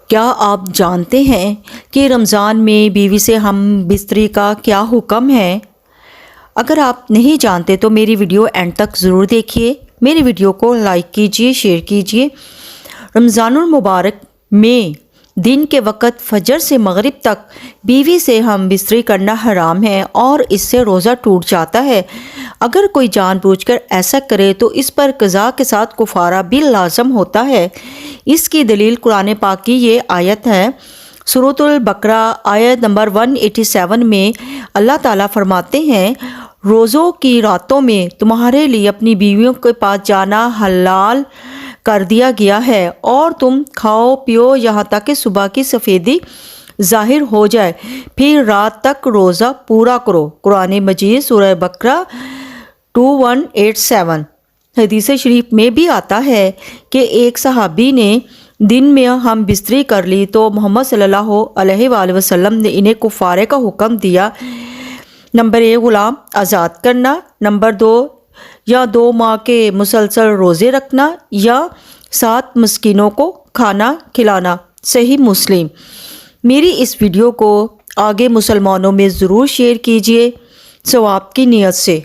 کیا آپ جانتے ہیں کہ رمضان میں بیوی سے ہم بستری کا کیا حکم ہے؟ اگر آپ نہیں جانتے تو میری ویڈیو اینڈ تک ضرور دیکھیے۔ میری ویڈیو کو لائک کیجیے، شیئر کیجیے۔ رمضان المبارک میں دن کے وقت فجر سے مغرب تک بیوی سے ہم بستری کرنا حرام ہے اور اس سے روزہ ٹوٹ جاتا ہے۔ اگر کوئی جان بوجھ کر ایسا کرے تو اس پر قضا کے ساتھ کفارہ بھی لازم ہوتا ہے۔ اس کی دلیل قرآن پاک کی یہ آیت ہے۔ سورۃ البقرہ آیت نمبر 187 میں اللہ تعالیٰ فرماتے ہیں، روزوں کی راتوں میں تمہارے لیے اپنی بیویوں کے پاس جانا حلال کر دیا گیا ہے اور تم کھاؤ پیو یہاں تک کہ صبح کی سفیدی ظاہر ہو جائے، پھر رات تک روزہ پورا کرو۔ قرآن مجید سورہ بقرہ 2187۔ حدیث شریف میں بھی آتا ہے کہ ایک صحابی نے دن میں ہم بستری کر لی تو محمد صلی اللہ علیہ وآلہ وسلم نے انہیں کفارے کا حکم دیا۔ نمبر 1 غلام آزاد کرنا، نمبر 2 یا 2 ماہ کے مسلسل روزے رکھنا یا 7 مسکینوں کو کھانا کھلانا۔ صحیح مسلم۔ میری اس ویڈیو کو آگے مسلمانوں میں ضرور شیئر کیجیے ثواب کی نیت سے۔